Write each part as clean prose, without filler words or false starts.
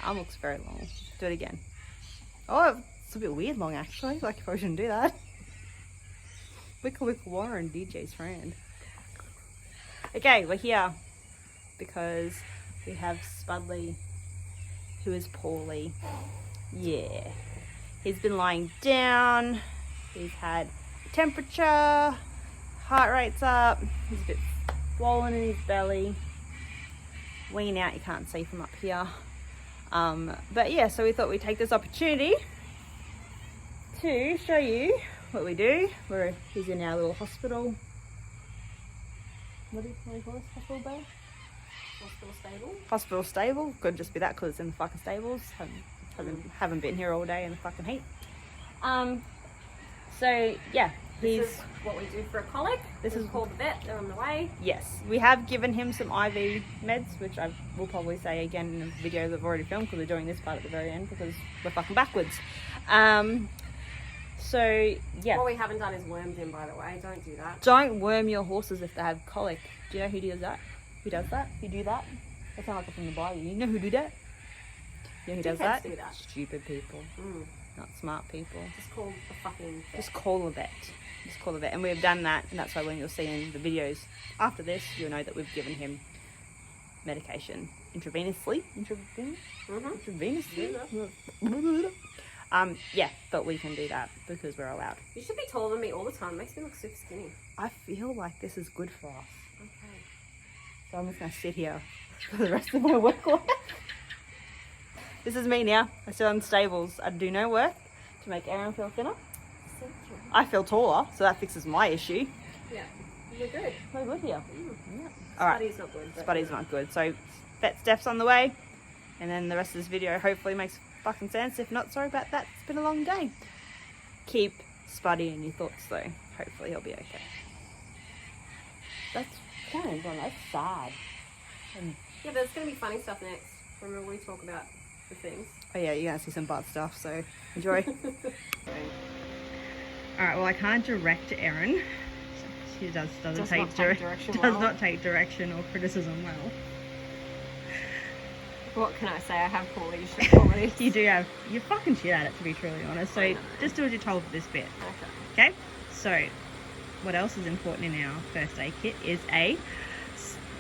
arm looks very long. Do it again. Oh, it's a bit weird long actually. Like, you probably shouldn't do that. Wickle Wickle Warren, DJ's friend. Okay, we're here because we have Spudley, who is poorly. Yeah. He's been lying down. He's had temperature. Heart rate's up. He's a bit swollen in his belly. Winging out, you can't see from up here. But yeah, so we thought we'd take this opportunity to show you what we do. He's in our little hospital. What do you call this? Hospital bay? Hospital stable. Hospital stable. Could just be that because it's in the fucking stables. Haven't been here all day in the fucking heat. So yeah, This is what we do for a colic. This is called the vet. They're on the way. Yes, we have given him some IV meds, which I will probably say again in a video that I've already filmed because we're doing this part at the very end because we're fucking backwards. So yeah. What we haven't done is wormed him, by the way. Don't do that. Don't worm your horses if they have colic. Do you know who does that? Who does that? You do that? That sounds like it's from the Bible. You know who do that? You know who does that? Do that? Stupid people. Not smart people. Just call the fucking vet. Just call the vet. Just call the vet. And we've done that, and that's why when you'll see in the videos after this, you'll know that we've given him medication intravenously. Intravenously? Yeah, but we can do that because we're allowed. You should be taller than me all the time. It makes me look super skinny. I feel like this is good for us. Okay. So I'm just going to sit here for the rest of my work life. This is me now. I sit on stables. I do no work to make Erin feel thinner. I feel taller, so that fixes my issue. Yeah, you're good. We're good here. Yeah. All right. Spuddy's not good. Spuddy's not good. So vet Steph's on the way, and then the rest of this video hopefully makes fucking sense. If not, sorry about that. It's been a long day. Keep Spuddy in your thoughts though. Hopefully he'll be okay. That's kind of that's sad. Yeah, but there's going to be funny stuff next. Remember we talk about the things. Oh yeah, you're going to see some butt stuff, so enjoy. Alright, well I can't direct Erin. She does not take direction or criticism well. What can I say? I have poor leadership qualities. You do have. You're fucking shit at it, to be truly honest. So just do as you're told for this bit. Okay? So, what else is important in our first aid kit is a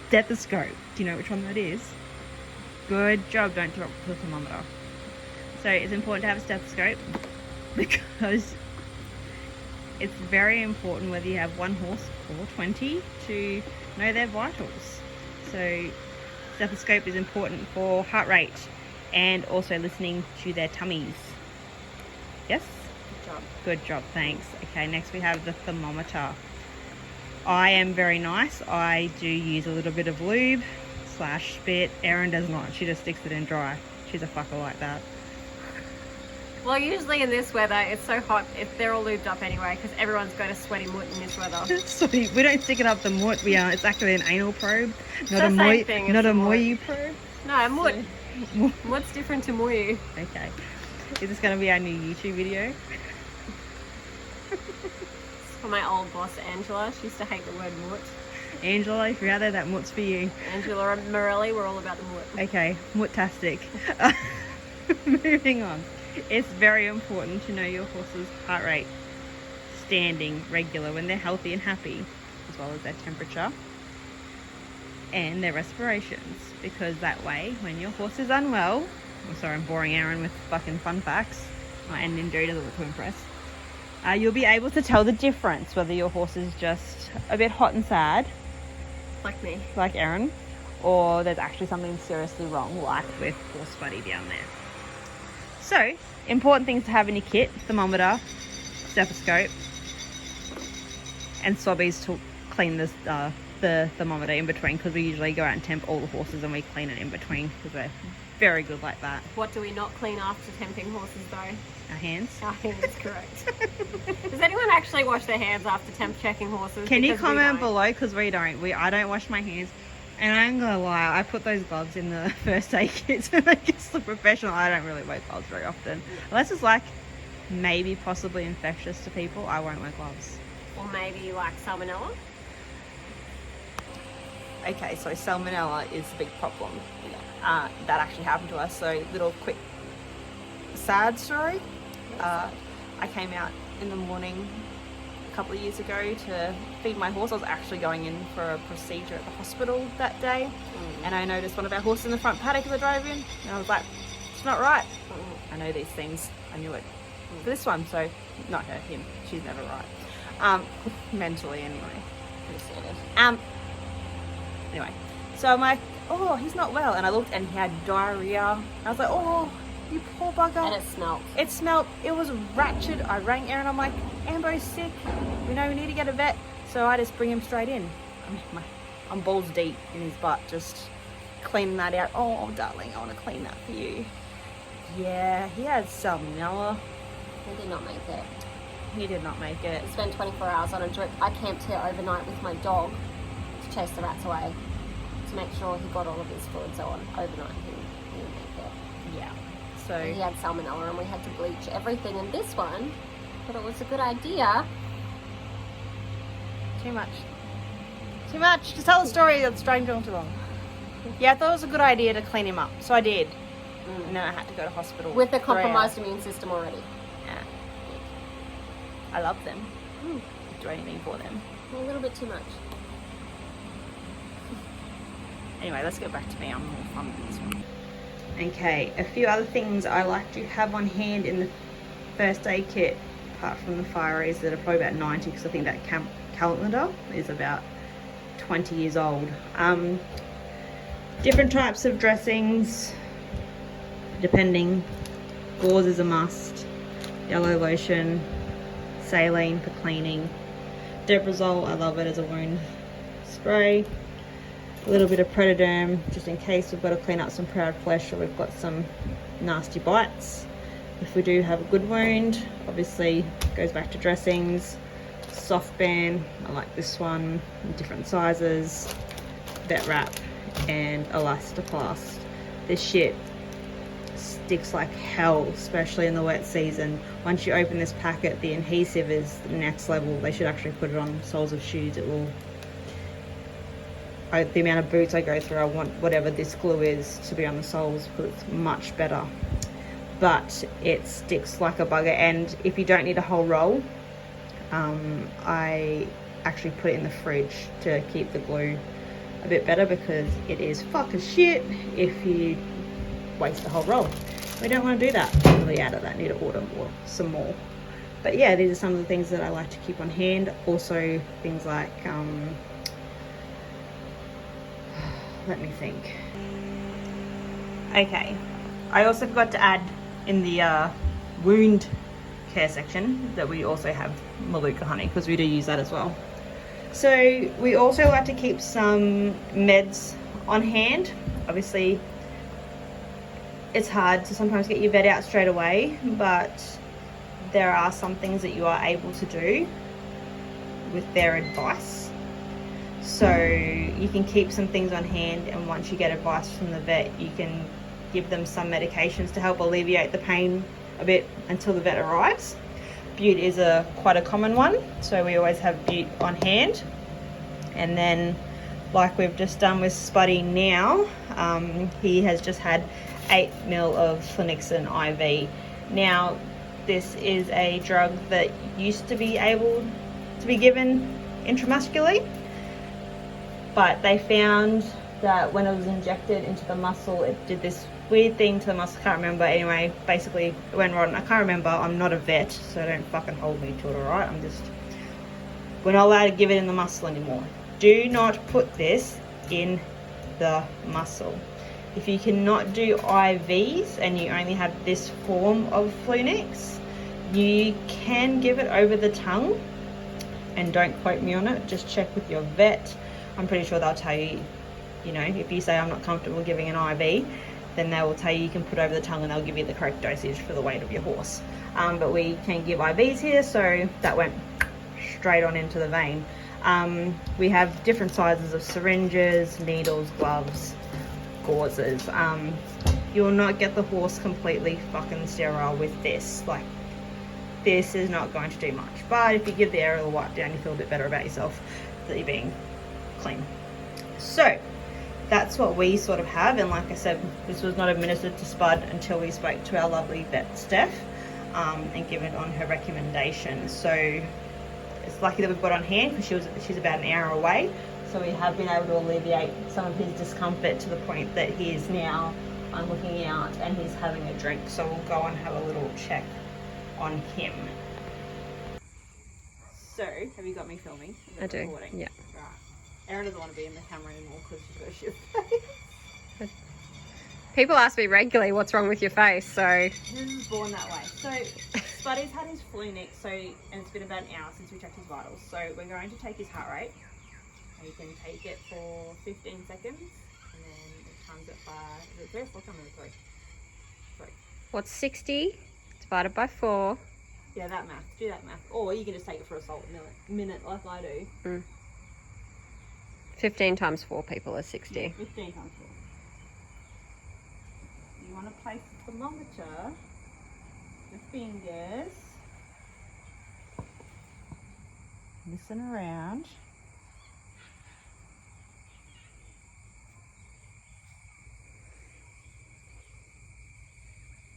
stethoscope. Do you know which one that is? Good job. Don't drop the thermometer. So it's important to have a stethoscope because it's very important whether you have one horse or 20 to know their vitals. So stethoscope is important for heart rate and also listening to their tummies. Yes? Good job. Good job, thanks. Okay, next we have the thermometer. I am very nice. I do use a little bit of lube / spit. Erin does not. She just sticks it in dry. She's a fucker like that. Well, usually in this weather, it's so hot, they're all lubed up anyway, because everyone's going to sweaty moot in this weather. Sorry, we don't stick it up the moot. It's actually an anal probe, not a moyu probe. No, moot. Moot's different to moyu. Okay. Is this going to be our new YouTube video? For my old boss, Angela. She used to hate the word moot. Angela, if you're out there, that moot's for you. Angela and Morelli, we're all about the moot. Okay, moot-tastic. Moving on. It's very important to know your horse's heart rate, standing, regular, when they're healthy and happy, as well as their temperature and their respirations, because that way, when your horse is unwell, I'm boring Erin with fucking fun facts, and Injury doesn't look too impressed, you'll be able to tell the difference whether your horse is just a bit hot and sad, like me, like Erin, or there's actually something seriously wrong, like with poor Spuddy down there. So, important things to have in your kit: thermometer, stethoscope, and swabbies to clean the thermometer in between, because we usually go out and temp all the horses and we clean it in between because we're very good like that. What do we not clean after temping horses though? Our hands. Our hands, correct. Does anyone actually wash their hands after temp checking horses? Can you comment below? Because we don't. I don't wash my hands. And I ain't gonna lie, I put those gloves in the first aid kit to make it look professional. I don't really wear gloves very often. Unless it's like maybe possibly infectious to people, I won't wear gloves. Or maybe like salmonella? Okay, so salmonella is a big problem. That actually happened to us. So little quick sad story. I came out in the morning a couple of years ago to feed my horse. I was actually going in for a procedure at the hospital that day, and I noticed one of our horses in the front paddock as I drove in, and I was like, it's not right. I know these things. I knew it for this one. So not her, him. She's never right. Mentally anyway. Anyway, so I'm like, oh, he's not well. And I looked and he had diarrhea. I was like, oh, you poor bugger. And it smelled. It smelled. It was ratchet. I rang Erin. I'm like, Ambo's sick. We know we need to get a vet. So I just bring him straight in. I'm balls deep in his butt, just cleaning that out. Oh, darling, I want to clean that for you. Yeah, he had salmonella. He did not make it. He did not make it. He spent 24 hours on a drip. I camped here overnight with my dog to chase the rats away, to make sure he got all of his fluids on overnight. He didn't make it. Yeah. So he had salmonella and we had to bleach everything in this one, but it was a good idea. Too much. Just tell the story. That's dragged on too long. Yeah, I thought it was a good idea to clean him up, so I did. And then I had to go to hospital. With a compromised immune system already. Yeah. I love them. Do anything for them. A little bit too much. Anyway, let's get back to me. I'm more fun with this one. Okay, a few other things I like to have on hand in the first aid kit, apart from the fireys that are probably about 90, because I think that calendar is about 20 years old. Different types of dressings, depending. Gauze is a must. Yellow lotion, saline for cleaning. Deprazole, I love it as a wound spray. A little bit of Pretoderm, just in case we've got to clean up some proud flesh or we've got some nasty bites. If we do have a good wound, obviously goes back to dressings. Soft band, I like this one, in different sizes. Vet wrap and Elastoplast. This shit sticks like hell, especially in the wet season. Once you open this packet, the adhesive is the next level. They should actually put it on soles of shoes. It will... the amount of boots I go through, I want whatever this glue is to be on the soles because it's much better. But it sticks like a bugger, and if you don't need a whole roll, I actually put it in the fridge to keep the glue a bit better, because it is fucking shit if you waste the whole roll. We don't want to do that. Really out of that, need to order more, some more. But yeah, these are some of the things that I like to keep on hand. Also things like let me think. Okay, I also forgot to add in the wound care section that we also have Maluka honey, because we do use that as well. So we also like to keep some meds on hand. Obviously it's hard to sometimes get your vet out straight away, but there are some things that you are able to do with their advice. So you can keep some things on hand, and once you get advice from the vet, you can give them some medications to help alleviate the pain a bit until the vet arrives. Bute is quite a common one, so we always have Bute on hand. And then, like we've just done with Spuddy now, he has just had 8 ml of flunixin IV. Now, this is a drug that used to be able to be given intramuscularly, but they found that when it was injected into the muscle, it did this weird thing to the muscle. I can't remember. Anyway, basically it went rotten. I can't remember. I'm not a vet, so don't fucking hold me to it, alright? We're not allowed to give it in the muscle anymore. Do not put this in the muscle. If you cannot do IVs and you only have this form of Flunix, you can give it over the tongue, and don't quote me on it, just check with your vet. I'm pretty sure they'll tell you, you know, if you say I'm not comfortable giving an IV, then they will tell you can put over the tongue and they'll give you the correct dosage for the weight of your horse. But we can give IVs here, so that went straight on into the vein. We have different sizes of syringes, needles, gloves, gauzes. You will not get the horse completely fucking sterile with this. Like, this is not going to do much. But if you give the aerial wipe down, you feel a bit better about yourself that you're being clean. So that's what we sort of have, and like I said, this was not administered to Spud until we spoke to our lovely vet Steph and given on her recommendation. So it's lucky that we've got on hand because she's about an hour away, so we have been able to alleviate some of his discomfort to the point that he is now looking out and he's having a drink. So we'll go and have a little check on him. So have you got me filming? I do, recording? yeah. Right. Erin doesn't want to be in the camera anymore because she's got a shift face. People ask me regularly what's wrong with your face, so... This is born that way. So Spuddy's had his flu next, and it's been about an hour since we checked his vitals. So we're going to take his heart rate. And you can take it for 15 seconds, and then it times it by, is it 3 or 4? Come on, 3. 3. What's 60 divided by 4? Yeah, that math. Do that math. Or you can just take it for a solid minute like I do. 15 times 4 people are 60. Yeah, 15 times 4. You want to place the thermometer, the fingers, listen around.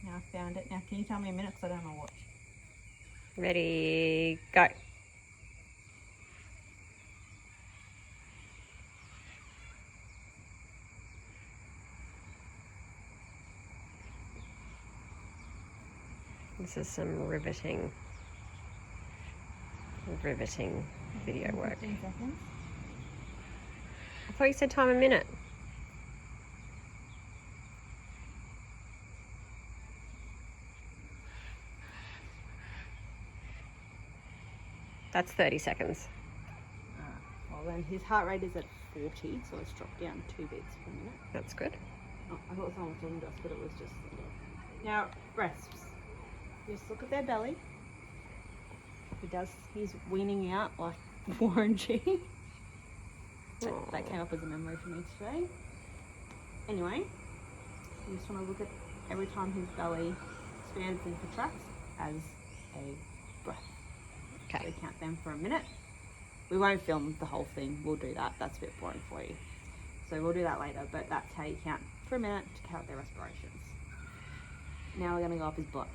Now I found it. Now can you tell me a minute because I don't know what. Ready, go. This is some riveting video work. 15 seconds. I thought you said time a minute. That's 30 seconds. Well then his heart rate is at 40, so it's dropped down 2 beats per minute. That's good. Oh, I thought someone was talking to us, but it was just... Now, breasts. Just look at their belly. He's weaning out like Warren G. That came up as a memory for me today. Anyway, you just want to look at every time his belly expands and contracts as a breath. Okay. So count them for a minute. We won't film the whole thing. We'll do that. That's a bit boring for you. So we'll do that later, but that's how you count for a minute to count their respirations. Now we're going to go up his butt.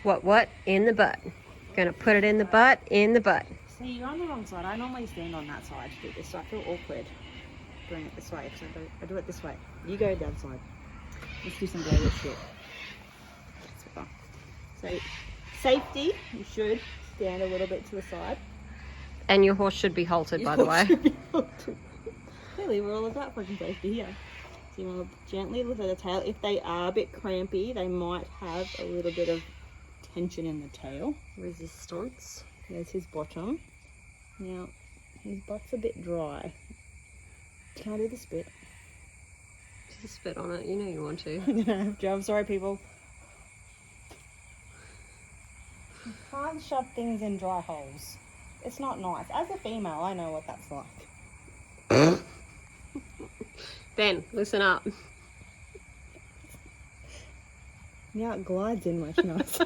What? In the butt. Gonna put it in the butt, See, you're on the wrong side. I normally stand on that side to do this, so I feel awkward doing it this way. Because I do it this way. You go the other side. Let's do some global shit. So, safety, you should stand a little bit to the side. And your horse should be halted, by the way. Clearly, we're all about fucking safety here. So you want to gently lift the tail. If they are a bit crampy, they might have a little bit of tension in the tail. Resistance. There's his bottom. Now, his butt's a bit dry. Can I do the spit? Just spit on it. You know you want to. I'm sorry, people. You can't shove things in dry holes. It's not nice. As a female, I know what that's like. Ben, listen up. Now it glides in much nicer.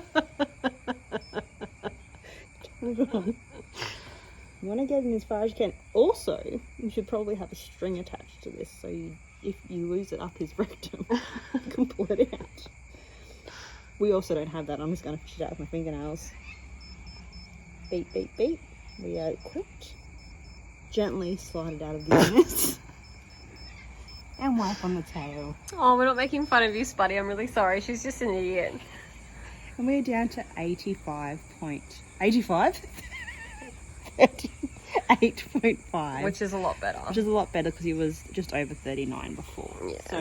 You want to get in as far as you can. Also, you should probably have a string attached to this, so if you lose it up his rectum, you can pull it out. We also don't have that. I'm just going to fish it out with my fingernails. Beep, beep, beep. We are equipped. Gently slide it out of the anus. And wipe on the tail. Oh, we're not making fun of you, Spuddy. I'm really sorry. She's just an idiot. And we're down to 85. 38.5. Which is a lot better. Which is a lot better because he was just over 39 before. Yeah. So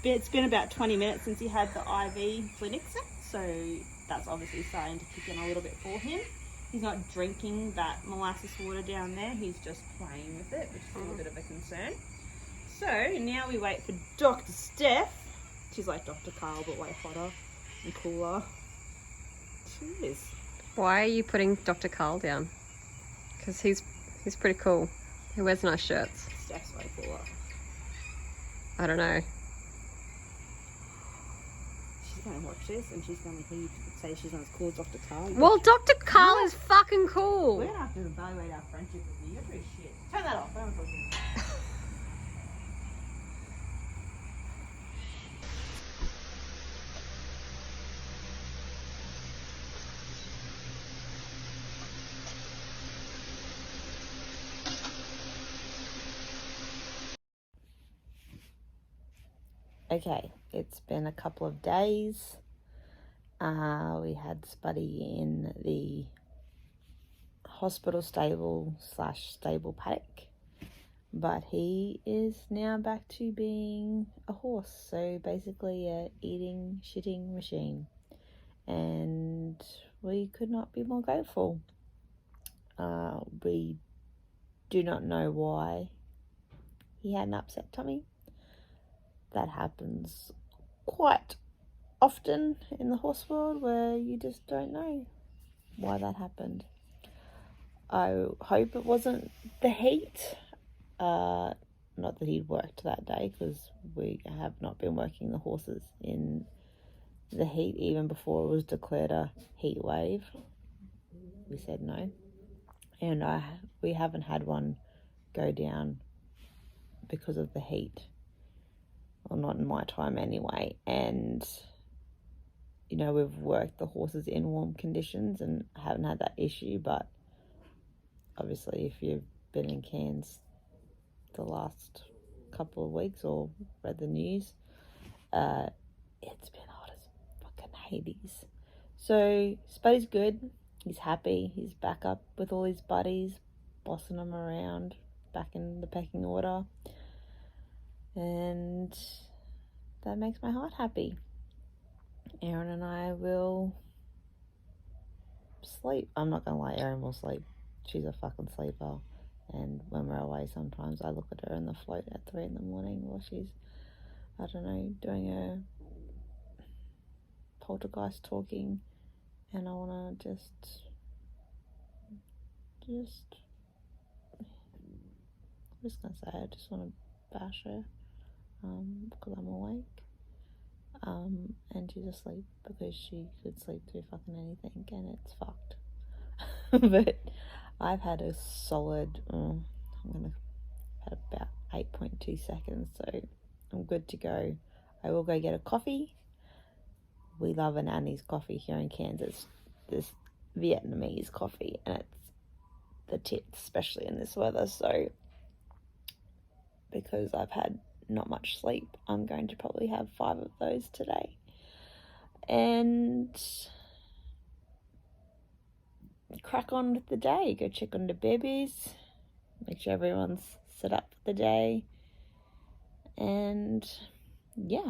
it's been about 20 minutes since he had the IV Flynixin. So that's obviously starting to kick in a little bit for him. He's not drinking that molasses water down there. He's just playing with it, which is a little bit of a concern. So now we wait for Dr. Steph. She's like Dr. Carl, but way hotter and cooler. She is. Why are you putting Dr. Carl down? Because he's pretty cool. He wears nice shirts. Steph's way cooler. I don't know. she's going to watch this and she's going to hear you say she's not as cool as Dr. Carl. Well, Dr. Carl is fucking cool. We're going to have to evaluate our friendship with you. You're pretty shit. Turn that off. I don't talk to you. Okay, it's been a couple of days. We had Spuddy in the hospital stable paddock, but he is now back to being a horse, so basically a eating, shitting machine, and we could not be more grateful. We do not know why he had an upset tummy. That happens quite often in the horse world, where you just don't know why that happened. I hope it wasn't the heat. Not that he'd worked that day, because we have not been working the horses in the heat even before it was declared a heat wave. We said no, and we haven't had one go down because of the heat. Well, not in my time anyway. And you know, we've worked the horses in warm conditions and haven't had that issue, but obviously if you've been in Cairns the last couple of weeks or read the news, it's been hot as fucking Hades. So Spuddy's good, he's happy, he's back up with all his buddies, bossing them around, back in the pecking order, and that makes my heart happy. Erin and I will sleep. I'm not gonna lie, Erin will sleep. She's a fucking sleeper. And when we're away, sometimes I look at her in the float at 3 in the morning while she's, I don't know, doing a poltergeist talking, and I wanna just I'm just gonna say I just wanna bash her, because I'm awake. And she's asleep because she could sleep through fucking anything, and it's fucked. But I've had a solid, I'm gonna have about 8.2 seconds, so I'm good to go. I will go get a coffee. We love an Annie's coffee here in Kansas. This Vietnamese coffee, and it's the tits, especially in this weather. So because I've had not much sleep, I'm going to probably have 5 of those today, and crack on with the day. Go check on the babies, make sure everyone's set up for the day, and yeah,